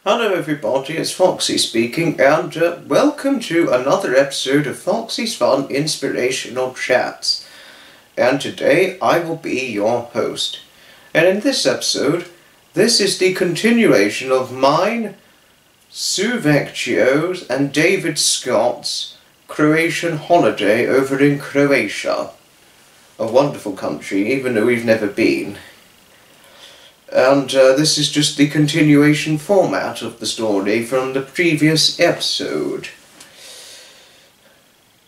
Hello everybody, it's Foxy speaking, and welcome to another episode of Foxy's Fun Inspirational Chats. And today I will be your host. And in this episode, this is the continuation of mine, Sue Vecchio's and David Scott's Croatian holiday over in Croatia. A wonderful country, even though we've never been. And this is just the continuation format of the story from the previous episode.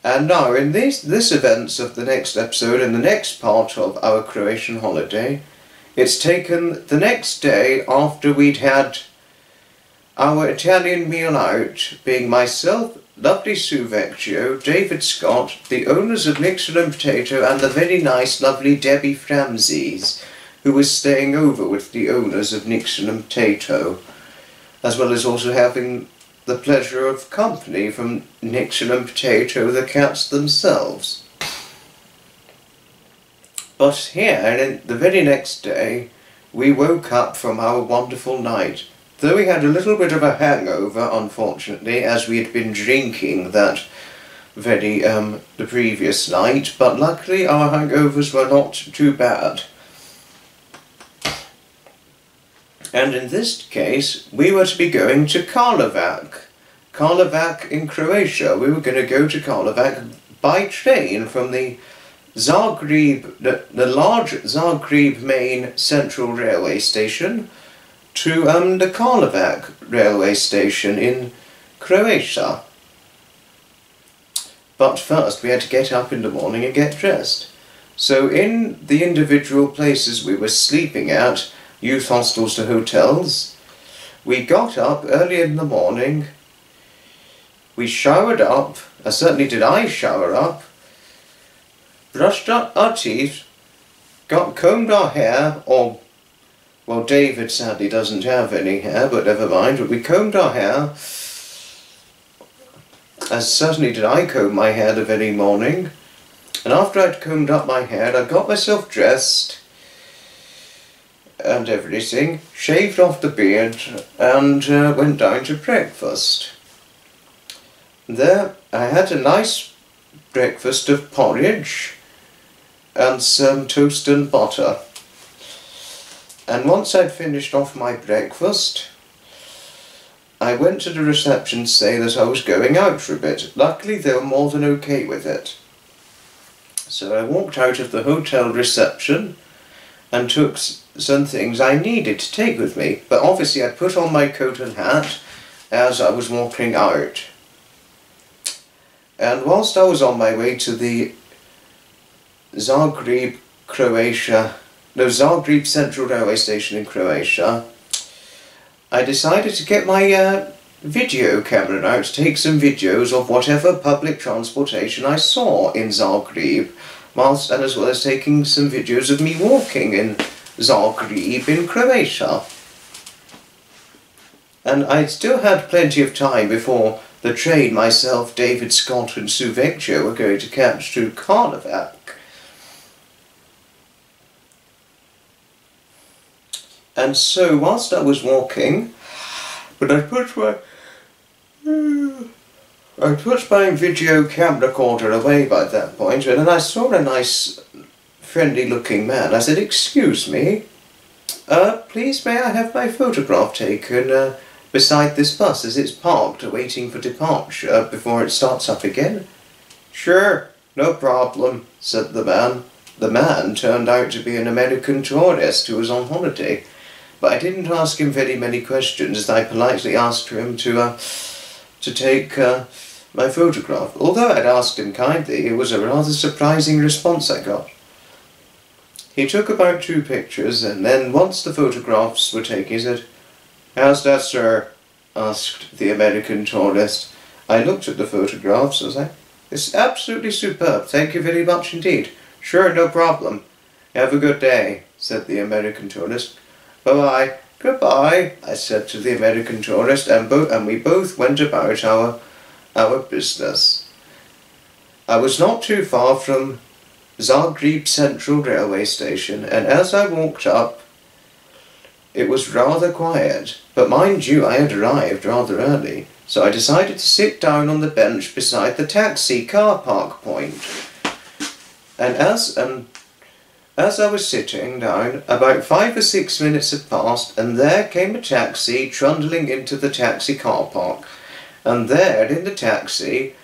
And now, in these events of the next episode and the next part of our Croatian holiday, it's taken the next day after we'd had our Italian meal out, being myself, lovely Sue Vecchio, David Scott, the owners of Nyx Potato, and the very nice, lovely Debbie Framses, who was staying over with the owners of Nyx Potato, as well as also having the pleasure of company from Nyx Potato, the cats themselves. But here, and the very next day, we woke up from our wonderful night, though we had a little bit of a hangover, unfortunately, as we had been drinking that the previous night, but luckily our hangovers were not too bad. And in this case, we were to be going to Karlovac in Croatia. We were going to go to Karlovac by train from the Zagreb, the large Zagreb main central railway station, to the Karlovac railway station in Croatia. But first we had to get up in the morning and get dressed. So in the individual places we were sleeping at, youth hostels to hotels, we got up early in the morning, we showered up, certainly did I shower up, brushed up our teeth, combed our hair, well, David sadly doesn't have any hair, but never mind, but we combed our hair, as certainly did I comb my hair the very morning, and after I'd combed up my hair, I got myself dressed, and everything, shaved off the beard, and went down to breakfast. There I had a nice breakfast of porridge and some toast and butter. And once I'd finished off my breakfast, I went to the reception to say that I was going out for a bit. Luckily they were more than okay with it. So I walked out of the hotel reception and took some things I needed to take with me, but obviously I'd put on my coat and hat as I was walking out. And whilst I was on my way to the Zagreb Central Railway Station in Croatia, I decided to get my video camera out to take some videos of whatever public transportation I saw in Zagreb, and as well as taking some videos of me walking in Zagreb in Croatia. And I still had plenty of time before the train myself, David Scott and Sue Vecchio were going to catch to Karlovac. And so whilst I was walking, I put my video camera recorder away by that point, and then I saw a nice friendly looking man. I said, "Excuse me, please may I have my photograph taken beside this bus as it's parked awaiting for departure before it starts up again?" "Sure, no problem," said the man. The man turned out to be an American tourist who was on holiday, but I didn't ask him very many questions as I politely asked him to take my photograph. Although I'd asked him kindly, it was a rather surprising response I got. He took about 2 pictures, and then once the photographs were taken, he said, "How's that, sir?" asked the American tourist. I looked at the photographs and was like, "It's absolutely superb, thank you very much indeed." "Sure, no problem. Have a good day," said the American tourist. "Bye-bye." "Goodbye," I said to the American tourist, and we both went about our business. I was not too far from Zagreb Central Railway Station, and as I walked up, it was rather quiet, but mind you, I had arrived rather early, so I decided to sit down on the bench beside the taxi car park point. And as I was sitting down, about 5 or 6 minutes had passed, and there came a taxi trundling into the taxi car park. And there, in the taxi,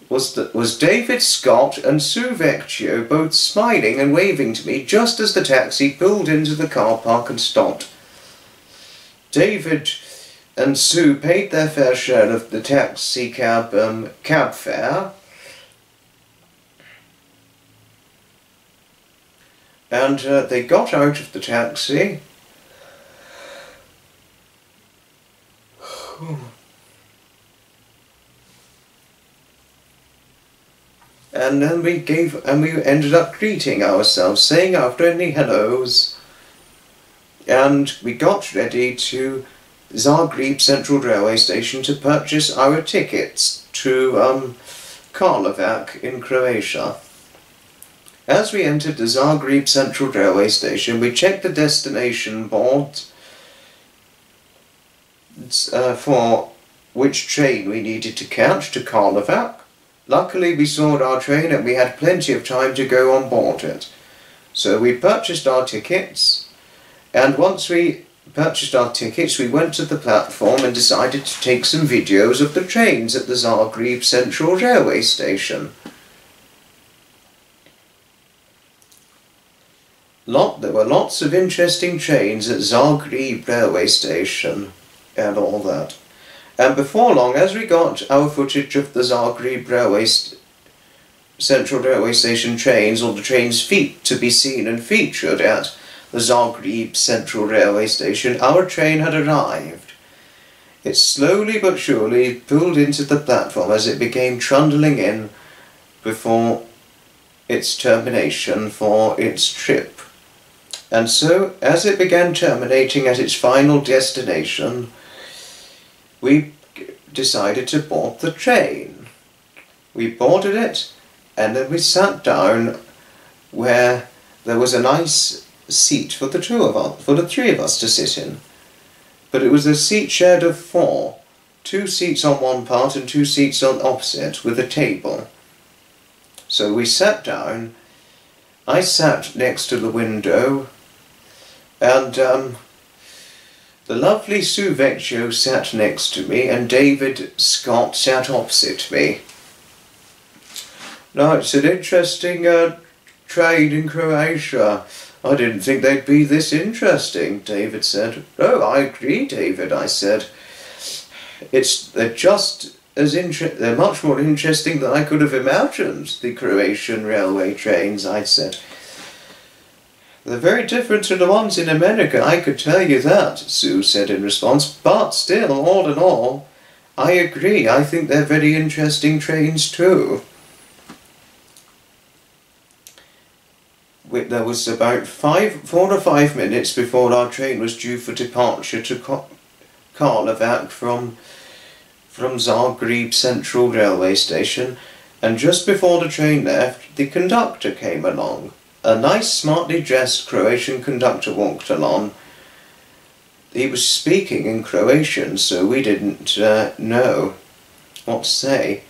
was David Scott and Sue Vecchio, both smiling and waving to me just as the taxi pulled into the car park and stopped. David and Sue paid their fair share of the taxi cab fare, and they got out of the taxi. And then we ended up greeting ourselves, saying our friendly hellos, and we got ready to Zagreb Central Railway Station to purchase our tickets to Karlovac in Croatia. As we entered the Zagreb Central Railway Station, we checked the destination board for which train we needed to catch to Karlovac. Luckily we saw our train and we had plenty of time to go on board it. So we purchased our tickets, and once we purchased our tickets we went to the platform and decided to take some videos of the trains at the Zagreb Central Railway Station. There were lots of interesting trains at Zagreb Railway Station and all that. And before long, as we got our footage of the Zagreb Central Railway Station trains, or the trains' feet to be seen and featured at the Zagreb Central Railway Station, our train had arrived. It slowly but surely pulled into the platform as it began trundling in before its termination for its trip. And so, as it began terminating at its final destination, we decided to board the train. We boarded it, and then we sat down where there was a nice seat for the three of us to sit in. But it was a seat shared of 4, 2 seats on one part and 2 seats on opposite, with a table. So we sat down. I sat next to the window, and the lovely Sue Vecchio sat next to me, and David Scott sat opposite me. Now, it's an interesting train in Croatia. I didn't think they'd be this interesting, David said. Oh, I agree, David, I said. They're much more interesting than I could have imagined, the Croatian railway trains, I said. They're very different to the ones in America, I could tell you that, Sue said in response, but still, all in all, I agree, I think they're very interesting trains too. There was about 4 or 5 minutes before our train was due for departure to Karlovac from Zagreb Central Railway Station, and just before the train left, the conductor came along. A nice, smartly dressed Croatian conductor walked along. He was speaking in Croatian, so we didn't know what to say.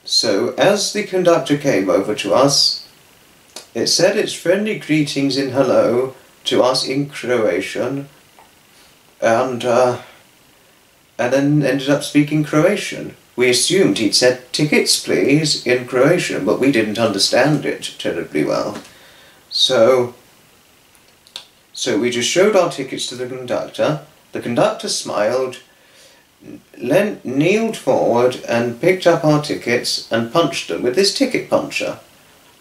So, as the conductor came over to us, it said its friendly greetings in hello to us in Croatian, and then ended up speaking Croatian. We assumed he'd said tickets please in Croatian, but we didn't understand it terribly well. So we just showed our tickets to the conductor. The conductor smiled, kneeled forward and picked up our tickets and punched them with his ticket puncher.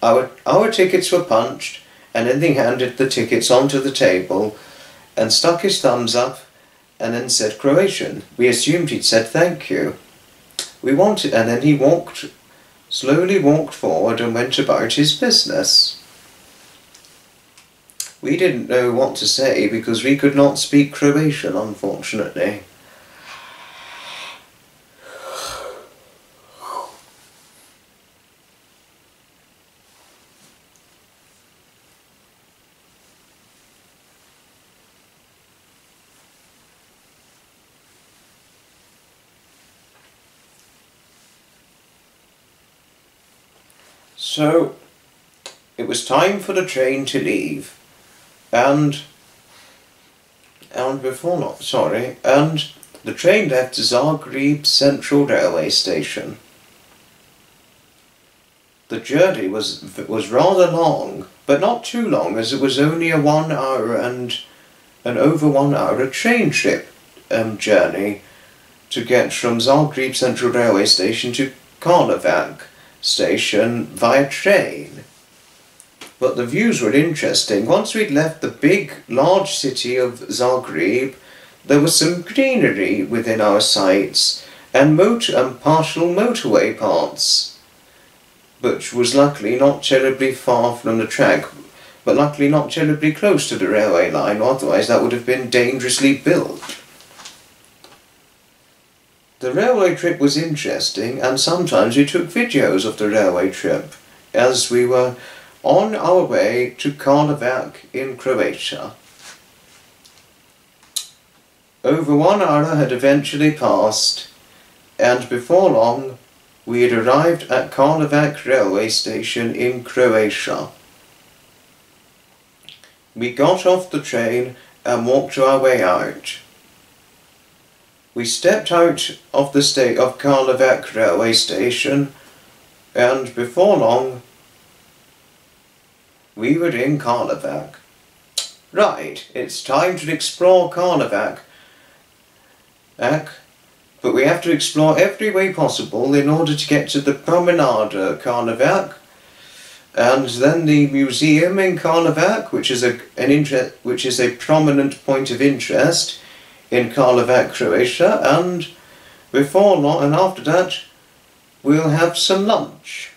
Our tickets were punched, and then he handed the tickets onto the table and stuck his thumbs up and then said Croatian. We assumed he'd said thank you. And then he slowly walked forward and went about his business. We didn't know what to say because we could not speak Croatian, unfortunately. So it was time for the train to leave, and the train left Zagreb Central Railway Station. The journey was rather long, but not too long, as it was only a 1 hour and an over 1 hour train trip journey to get from Zagreb Central Railway Station to Karlovac Station via train. But the views were interesting. Once we'd left the large city of Zagreb, there was some greenery within our sights and partial motorway parts, which was luckily not terribly far from the track, but luckily not terribly close to the railway line, otherwise that would have been dangerously built. The railway trip was interesting, and sometimes we took videos of the railway trip as we were on our way to Karlovac in Croatia. Over 1 hour had eventually passed, and before long we had arrived at Karlovac railway station in Croatia. We got off the train and walked our way out. We stepped out of of Karlovac railway station, and before long we were in Karlovac. Right, it's time to explore Karlovac. But we have to explore every way possible in order to get to the promenade Karlovac, and then the museum in Karlovac, which is a prominent point of interest in Karlovac, Croatia, and before long, and after that we'll have some lunch,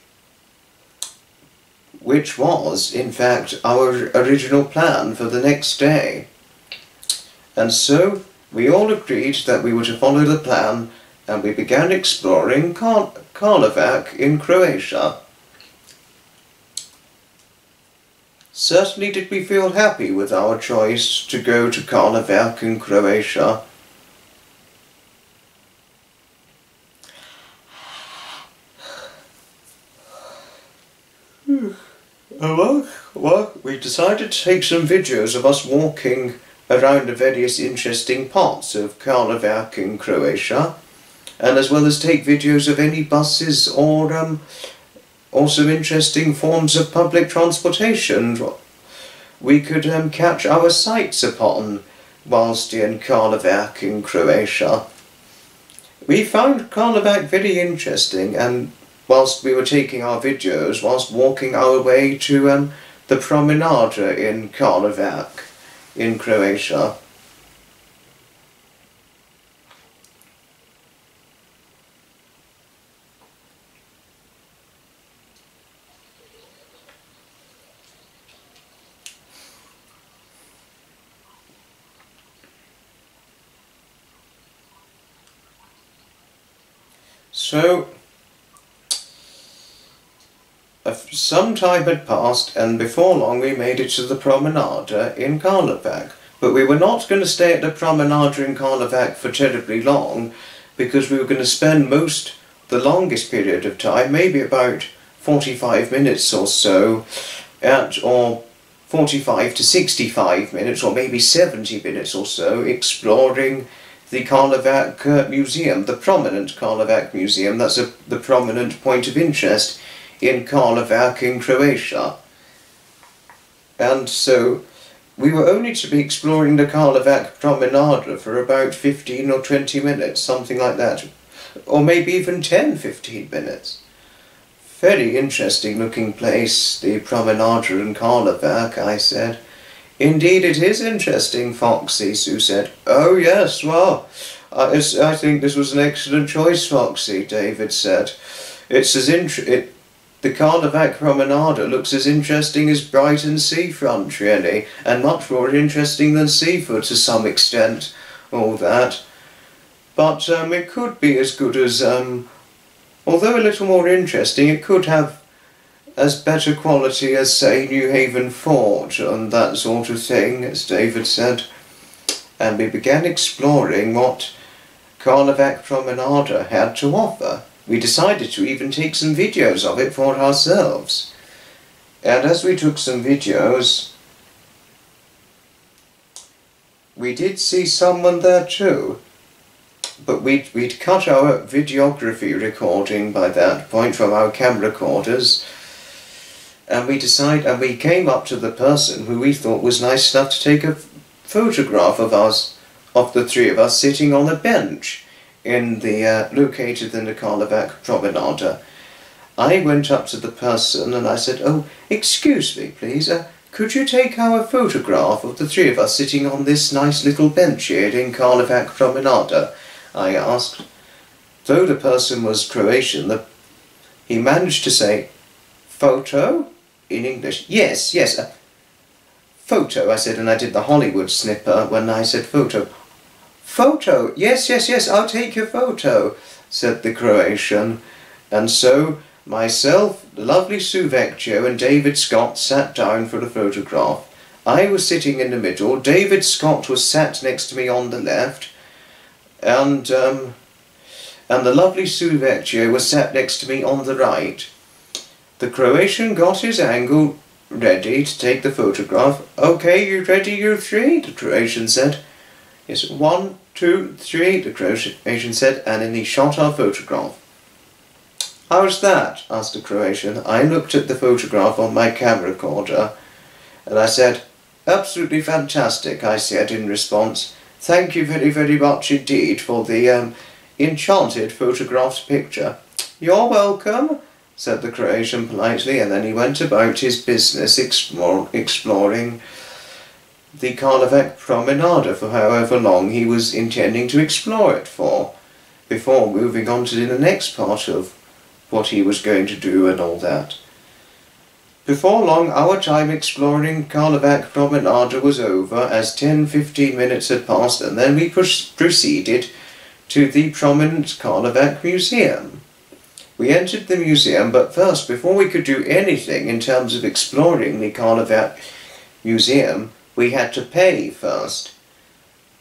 which was in fact our original plan for the next day. And so we all agreed that we were to follow the plan, and we began exploring Karlovac in Croatia. Certainly did we feel happy with our choice to go to Karlovac in Croatia. Well, we decided to take some videos of us walking around the various interesting parts of Karlovac in Croatia, and as well as take videos of any buses or some interesting forms of public transportation we could catch our sights upon whilst in Karlovac in Croatia. We found Karlovac very interesting, and whilst we were taking our videos, whilst walking our way to the promenade in Karlovac in Croatia. So, some time had passed, and before long we made it to the promenade in Karlovac. But we were not going to stay at the promenade in Karlovac for terribly long, because we were going to spend the longest period of time, maybe about 45 minutes or so, or 45 to 65 minutes, or maybe 70 minutes or so, exploring the Karlovac Museum, the prominent Karlovac Museum. That's the prominent point of interest in Karlovac in Croatia. And so we were only to be exploring the Karlovac promenade for about 15 or 20 minutes, something like that, or maybe even 10-15 minutes. Very interesting looking place, the promenade in Karlovac, I said. Indeed it is interesting, Foxy, Sue said. Oh yes, well, I think this was an excellent choice, Foxy, David said. The Karlovac promenade looks as interesting as Brighton seafront, really, and much more interesting than Seaford to some extent, all that. But it could be as good as, although a little more interesting, it could have as better quality as, say, New Haven Fort and that sort of thing, as David said. And we began exploring what Karlovac promenade had to offer. we decided to even take some videos of it for ourselves. And as we took some videos, we did see someone there too. But we'd cut our videography recording by that point from our camera recorders, and we came up to the person who we thought was nice enough to take a photograph of us, of the three of us sitting on a bench in the located in the Karlovac Promenade. I went up to the person and I said, "Oh, excuse me, please, could you take our photograph of the three of us sitting on this nice little bench here in Karlovac Promenade?" I asked. Though the person was Croatian, he managed to say, "Photo?" in English. Yes, yes, photo, I said, and I did the Hollywood snipper when I said photo. "Photo, yes, yes, yes, I'll take your photo," said the Croatian. And so myself, the lovely Sue Vecchio and David Scott sat down for the photograph. I was sitting in the middle, David Scott was sat next to me on the left, and the lovely Sue Vecchio was sat next to me on the right. The Croatian got his angle ready to take the photograph. "Okay, you ready, you three?" the Croatian said. "Yes, 1, 2, 3, the Croatian said, and then he shot our photograph. "How's that?" asked the Croatian. I looked at the photograph on my camera recorder, and I said, "Absolutely fantastic," I said in response. "Thank you very, very much indeed for the enchanted photographed picture." "You're welcome," said the Croatian politely, and then he went about his business exploring the Karlovac Promenade for however long he was intending to explore it for, before moving on to the next part of what he was going to do and all that. Before long, our time exploring Karlovac Promenade was over, as 10-15 minutes had passed, and then we proceeded to the prominent Karlovac Museum. We entered the museum, but first, before we could do anything in terms of exploring the Karlovac Museum, we had to pay first.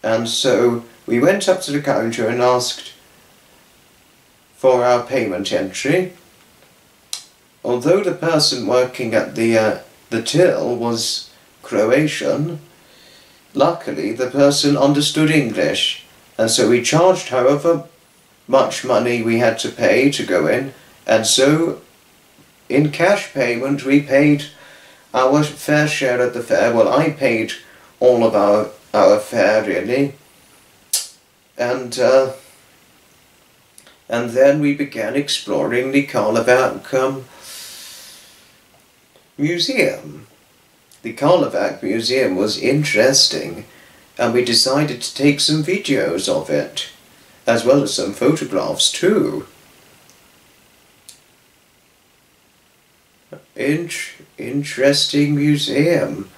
And so we went up to the counter and asked for our payment entry. Although the person working at the till was Croatian, luckily the person understood English, and so we charged however much money we had to pay to go in, and so in cash payment we paid our fair share at the fair. Well, I paid all of our fare really, and then we began exploring the Karlovac Museum. The Karlovac Museum was interesting, and we decided to take some videos of it, as well as some photographs too. Interesting museum.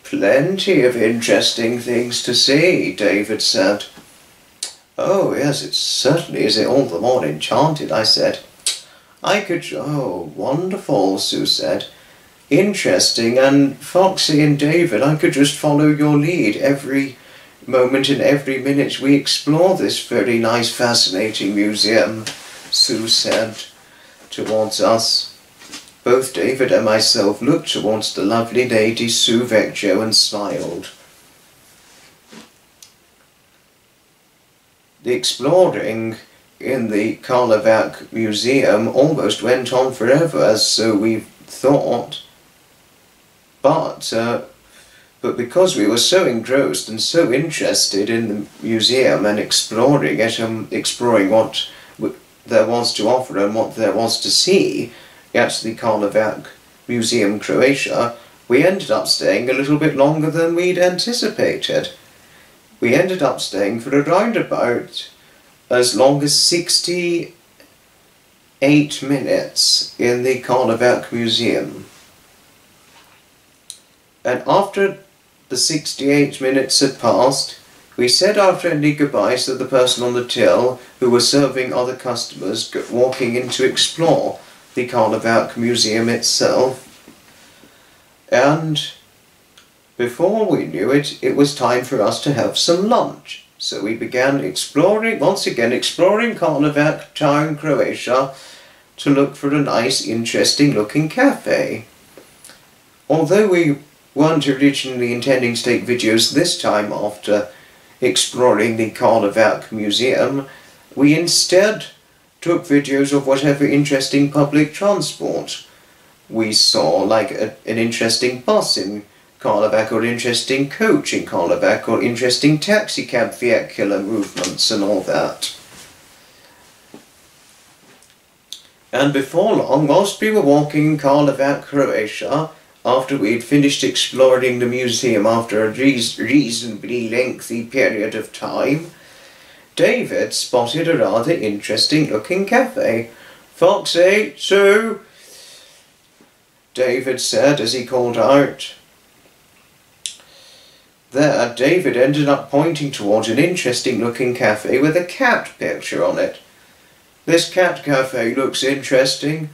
Plenty of interesting things to see, David said. "Oh yes, it certainly is all the more enchanted," I said. "Oh, wonderful," Sue said. "Interesting, and Foxy and David, I could just follow your lead every moment and every minute we explore this very nice, fascinating museum," Sue said towards us. Both David and myself looked towards the lovely lady Sue Vecchio and smiled. The exploring in the Karlovac Museum almost went on forever, as so we thought, but because we were so engrossed and so interested in the museum and exploring it and exploring what there was to offer and what there was to see at the Karlovac Museum, Croatia, we ended up staying a little bit longer than we'd anticipated. We ended up staying for around about as long as 68 minutes in the Karlovac Museum. And after the 68 minutes had passed, we said our friendly goodbyes to the person on the till who was serving other customers walking in to explore the Karlovac Museum itself. And before we knew it, it was time for us to have some lunch. So we began exploring, once again, exploring Karlovac town, Croatia, to look for a nice, interesting looking cafe. Although we weren't originally intending to take videos this time after exploring the Karlovac Museum, we instead took videos of whatever interesting public transport we saw, like an interesting bus in Karlovac, or interesting coach in Karlovac, or interesting taxicab vehicular movements and all that. And before long, whilst we were walking in Karlovac, Croatia, after we'd finished exploring the museum after a reasonably lengthy period of time, David spotted a rather interesting looking cafe. "Foxy, Sue," David said as he called out. There, David ended up pointing towards an interesting looking cafe with a cat picture on it. "This cat cafe looks interesting.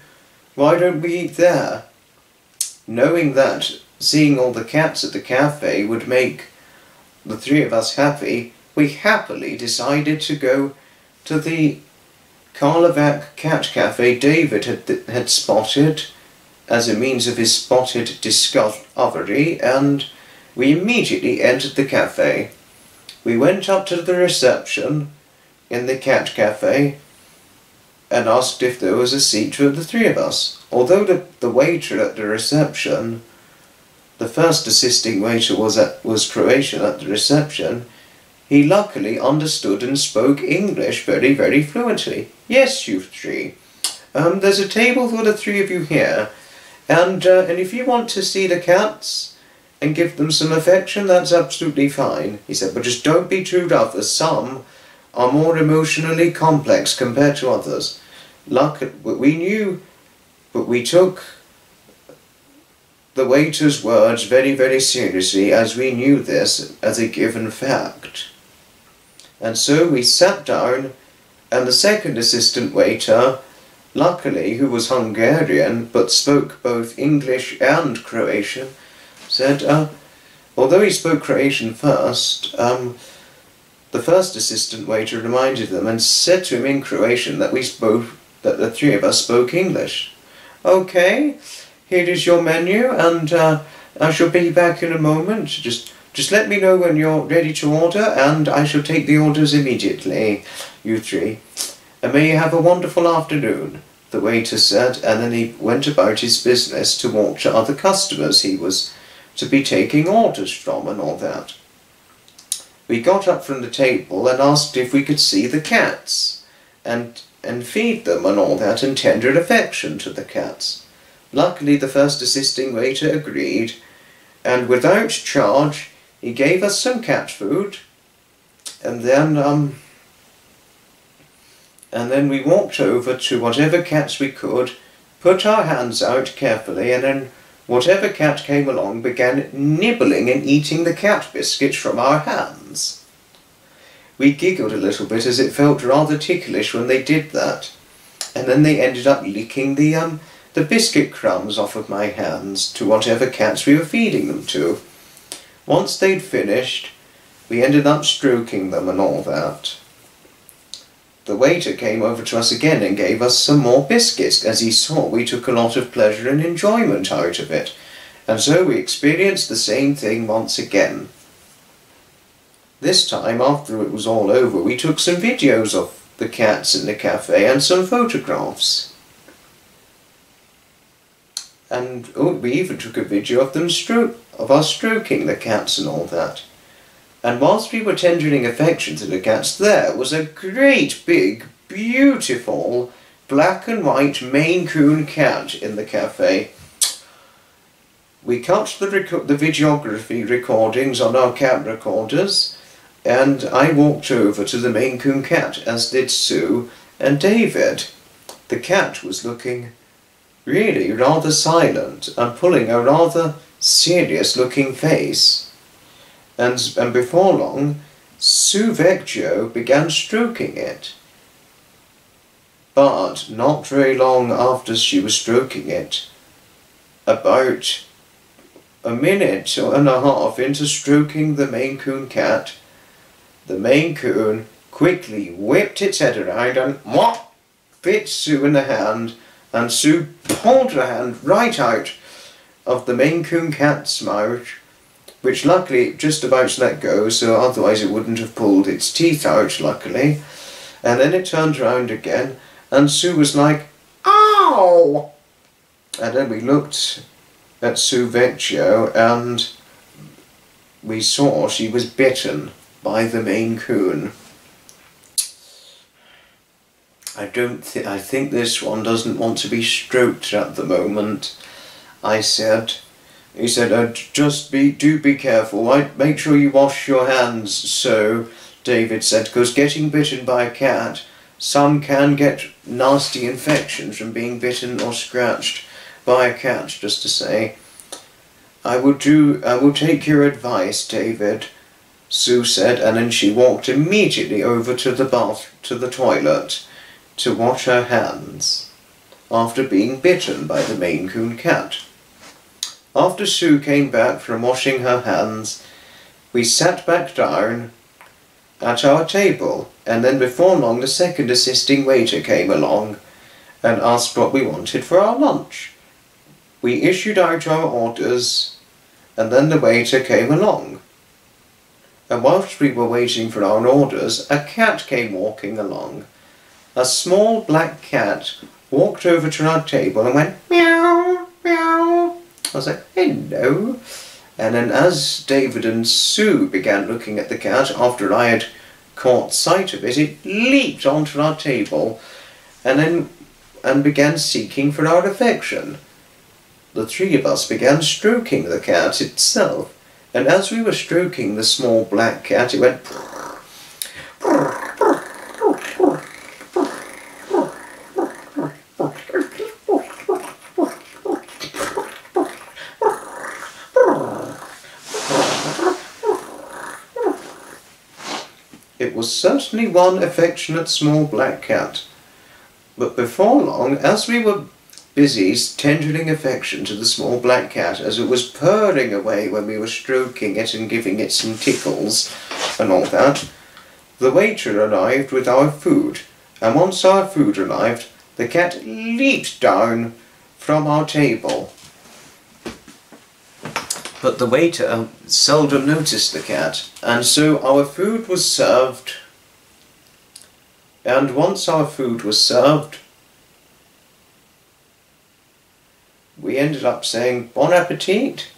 Why don't we eat there?" Knowing that seeing all the cats at the cafe would make the three of us happy, we happily decided to go to the Karlovac cat cafe David had spotted as a means of his spotted discovery, and we immediately entered the cafe. We went up to the reception in the cat cafe and asked if there was a seat for the three of us. Although the waiter at the reception, the first assisting waiter was Croatian at the reception, he luckily understood and spoke English very, very fluently. "Yes, you three. There's a table for the three of you here, and if you want to see the cats and give them some affection, that's absolutely fine," he said, "but just don't be too rough, as some are more emotionally complex compared to others." We knew, but we took the waiter's words very, very seriously, as we knew this as a given fact. And so we sat down, and the second assistant waiter, luckily, who was Hungarian but spoke both English and Croatian, said, although he spoke Croatian first, the first assistant waiter reminded them and said to him in Croatian that the three of us spoke English. "Okay, here is your menu, and I shall be back in a moment. Just let me know when you're ready to order, and I shall take the orders immediately, you three. And may you have a wonderful afternoon," the waiter said, and then he went about his business to walk to other customers he was to be taking orders from and all that. We got up from the table and asked if we could see the cats and feed them and all that, and tender affection to the cats. Luckily, the first assisting waiter agreed, and without charge he gave us some cat food, and then we walked over to whatever cats we could, put our hands out carefully, and then whatever cat came along began nibbling and eating the cat biscuits from our hands. We giggled a little bit, as it felt rather ticklish when they did that, and then they ended up licking the biscuit crumbs off of my hands to whatever cats we were feeding them to. Once they'd finished, we ended up stroking them and all that. The waiter came over to us again and gave us some more biscuits, as he saw we took a lot of pleasure and enjoyment out of it, and so we experienced the same thing once again. This time, after it was all over, we took some videos of the cats in the cafe and some photographs. And we even took a video of us stroking the cats and all that. And whilst we were tendering affection to the cats, there was a great big, beautiful, black and white Maine Coon cat in the cafe. We cut the videography recordings on our camcorders, and I walked over to the Maine Coon cat, as did Sue and David. The cat was looking really rather silent and pulling a rather serious-looking face. And before long, Sue Vecchio began stroking it. But not very long after she was stroking it, about a minute and a half into stroking the Maine Coon cat, the Maine Coon quickly whipped its head around and bit Sue in the hand, and Sue pulled her hand right out of the Maine Coon cat's mouth, which luckily it just about let go, so otherwise it wouldn't have pulled its teeth out, luckily. And then it turned around again, and Sue was like, "Ow!" And then we looked at Sue Vecchio, and we saw she was bitten by the Maine Coon. I think this one doesn't want to be stroked at the moment, I said. He said, do be careful. Make sure you wash your hands." So David said, because getting bitten by a cat, some can get nasty infections from being bitten or scratched by a cat, just to say. I will take your advice, David," Sue said, and then she walked immediately over to the toilet to wash her hands after being bitten by the Maine Coon cat. After Sue came back from washing her hands, we sat back down at our table, and then before long the second assisting waiter came along and asked what we wanted for our lunch. We issued out our orders, and then the waiter came along. And whilst we were waiting for our orders, a cat came walking along. A small black cat walked over to our table and went, "Meow, meow." I was like, "Hello." And then as David and Sue began looking at the cat, after I had caught sight of it, it leaped onto our table and began seeking for our affection. The three of us began stroking the cat itself, and as we were stroking the small black cat, it went It was certainly one affectionate small black cat. But before long, as we were busy tendering affection to the small black cat, as it was purring away when we were stroking it and giving it some tickles and all that, the waiter arrived with our food, and once our food arrived, the cat leaped down from our table. But the waiter seldom noticed the cat, and so our food was served, and once our food was served, we ended up saying "Bon appetit,"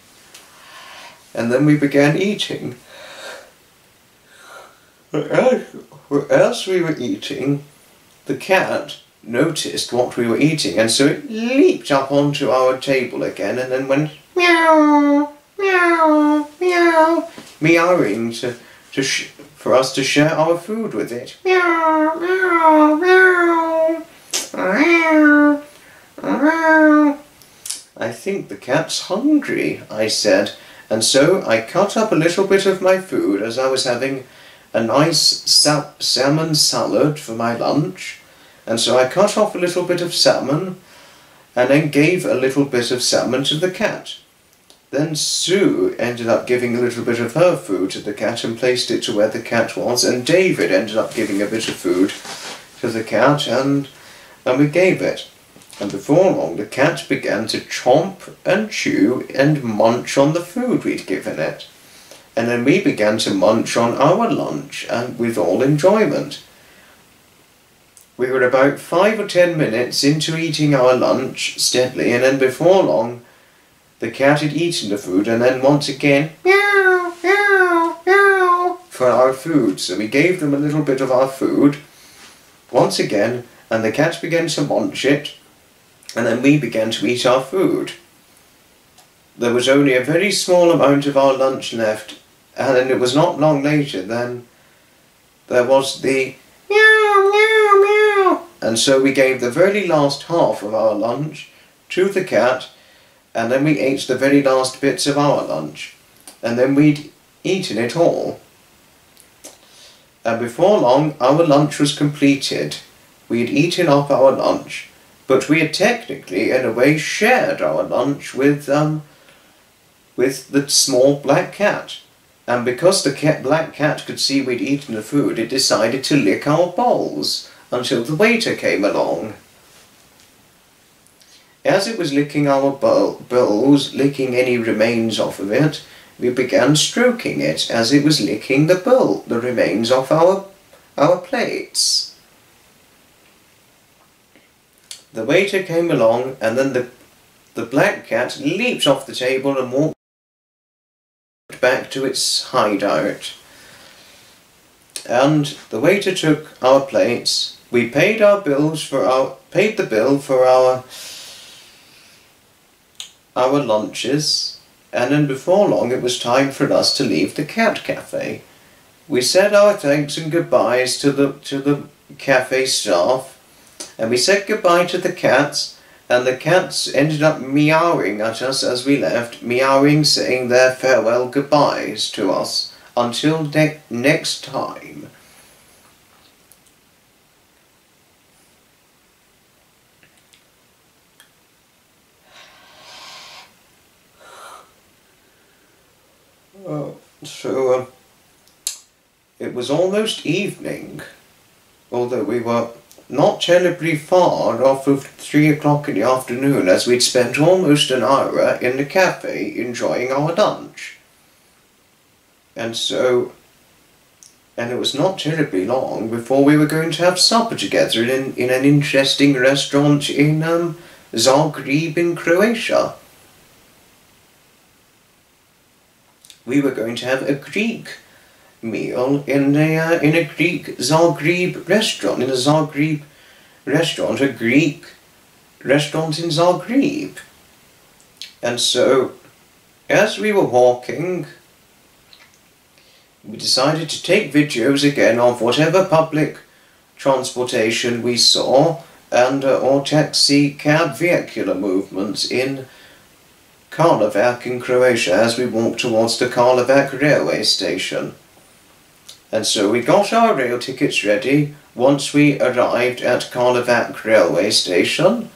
and then we began eating. As we were eating, the cat noticed what we were eating, and so it leaped up onto our table again and then went meow, meow, meow, meowing for us to share our food with it. Meow, meow, meow, meow, meow. "I think the cat's hungry," I said, and so I cut up a little bit of my food as I was having a nice salmon salad for my lunch, and so I cut off a little bit of salmon and then gave a little bit of salmon to the cat. Then Sue ended up giving a little bit of her food to the cat and placed it to where the cat was, and David ended up giving a bit of food to the cat, and we gave it. And before long the cat began to chomp and chew and munch on the food we'd given it. And then we began to munch on our lunch, and with all enjoyment. We were about 5 or 10 minutes into eating our lunch steadily, and then before long the cat had eaten the food, and then once again meow, meow, meow for our food. So we gave them a little bit of our food once again, and the cat began to munch it, and then we began to eat our food. There was only a very small amount of our lunch left, and then it was not long later then there was the meow, meow, meow, and so we gave the very last half of our lunch to the cat, and then we ate the very last bits of our lunch, and then we'd eaten it all. And before long our lunch was completed. We had eaten up our lunch, but we had technically, in a way, shared our lunch with the small black cat. And because the black cat could see we'd eaten the food, it decided to lick our bowls until the waiter came along. As it was licking our bowls, licking any remains off of it, we began stroking it as it was licking the remains off our plates. The waiter came along, and then the black cat leaped off the table and walked back to its hideout. And the waiter took our plates. We paid the bill for our lunches, and then before long it was time for us to leave the cat cafe. We said our thanks and goodbyes to the cafe staff, and we said goodbye to the cats, and the cats ended up meowing at us as we left, meowing, saying their farewell goodbyes to us until next time. So it was almost evening, although we were not terribly far off of 3 o'clock in the afternoon, as we'd spent almost an hour in the cafe enjoying our lunch. And it was not terribly long before we were going to have supper together in an interesting restaurant in Zagreb in Croatia. We were going to have a Greek meal in a Greek Zagreb restaurant, a Greek restaurant in Zagreb. And so, as we were walking, we decided to take videos again of whatever public transportation we saw, and or taxi cab vehicular movements in Karlovac in Croatia as we walked towards the Karlovac railway station. And so we got our rail tickets ready once we arrived at Karlovac railway station,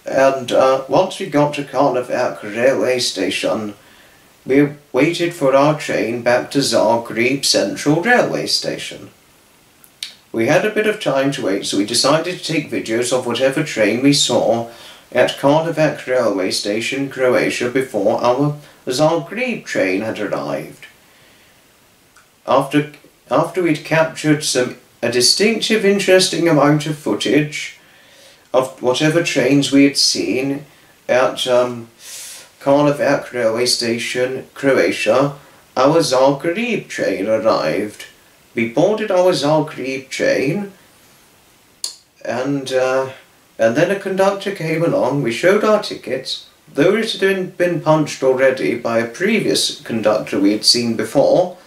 and once we got to Karlovac railway station, we waited for our train back to Zagreb Central railway station. We had a bit of time to wait, so we decided to take videos of whatever train we saw at Karlovac railway station, Croatia, before our Zagreb train had arrived. After we'd captured a distinctive, interesting amount of footage of whatever trains we had seen at Karlovac railway station, Croatia, our Zagreb train arrived. We boarded our Zagreb train, and then a conductor came along. We showed our tickets. Though it had been punched already by a previous conductor we had seen before,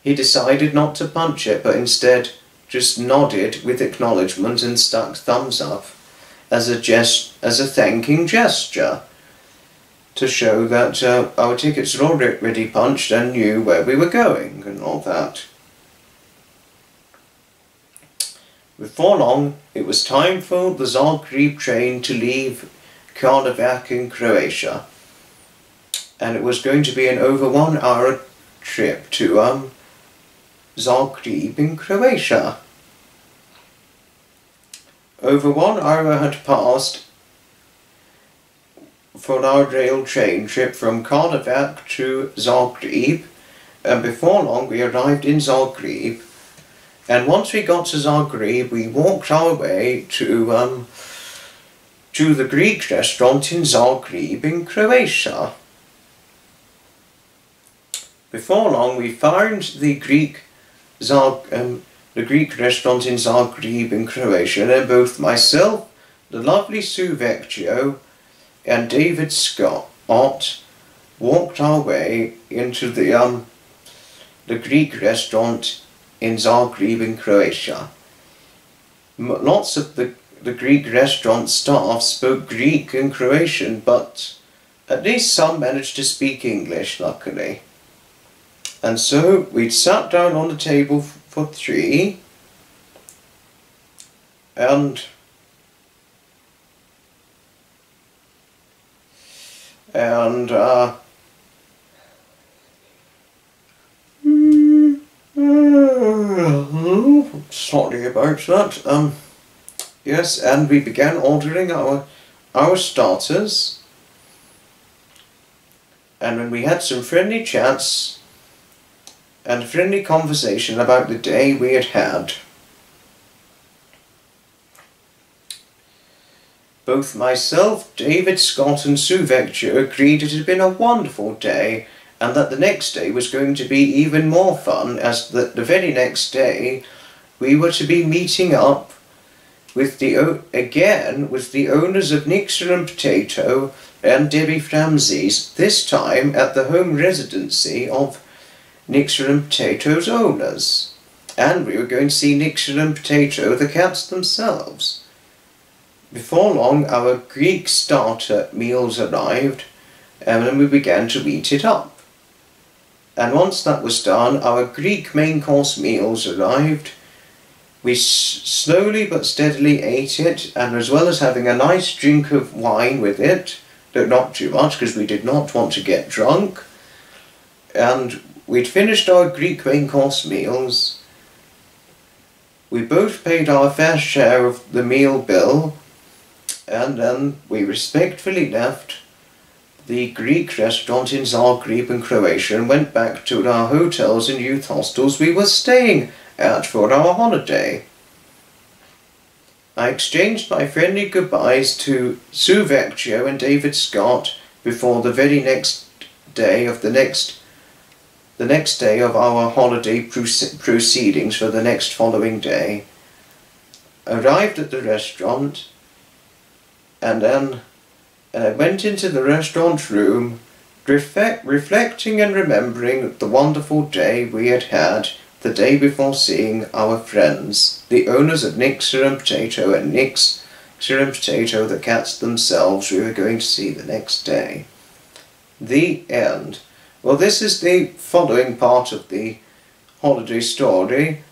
he decided not to punch it, but instead just nodded with acknowledgement and stuck thumbs up as a thanking gesture, to show that our tickets were already punched and knew where we were going and all that. Before long, it was time for the Zagreb train to leave Karlovac in Croatia, and it was going to be an over 1 hour trip to Zagreb in Croatia. Over 1 hour had passed for our rail train trip from Karlovac to Zagreb, and before long we arrived in Zagreb. And once we got to Zagreb, we walked our way to the Greek restaurant in Zagreb in Croatia. Before long, we found the Greek restaurant in Zagreb in Croatia, and both myself, the lovely Sue Vecchio, and David Scott walked our way into the Greek restaurant in Zagreb in Croatia. Lots of the Greek restaurant staff spoke Greek and Croatian, but at least some managed to speak English, luckily. And so we'd sat down on the table for 3, and Sorry about that. Yes, and we began ordering our starters. And when we had some friendly chats and friendly conversation about the day we had had, both myself, David Scott and Sue Vecchio agreed it had been a wonderful day, and that the next day was going to be even more fun, as the very next day we were to be meeting up with the owners of Nyx Potato and Debbie Framsey's, this time at the home residency of Nyx Potato's owners. And we were going to see Nyx Potato, the cats themselves. Before long, our Greek starter meals arrived, and then we began to eat it up. And once that was done, our Greek main course meals arrived. We slowly but steadily ate it, and as well as having a nice drink of wine with it, though not too much because we did not want to get drunk, and we'd finished our Greek main course meals. We both paid our fair share of the meal bill, and then we respectfully left the Greek restaurant in Zagreb in Croatia and went back to our hotels and youth hostels we were staying at for our holiday. I exchanged my friendly goodbyes to Sue Vecchio and David Scott before the very next day of the next day of our holiday proceedings for the next following day. Arrived at the restaurant, and then I went into the restaurant room, reflecting and remembering the wonderful day we had had the day before seeing our friends, the owners of Nyx Potato and Nyx Potato, the cats themselves, we were going to see the next day. The end. Well, this is the following part of the holiday story.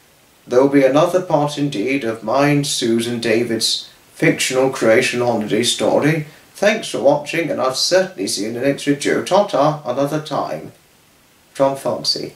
There will be another part indeed of mine, Sue's and David's fictional Croatian holiday story. Thanks for watching, and I'll certainly see you in the next video. Ta-ta, another time. From Foxy.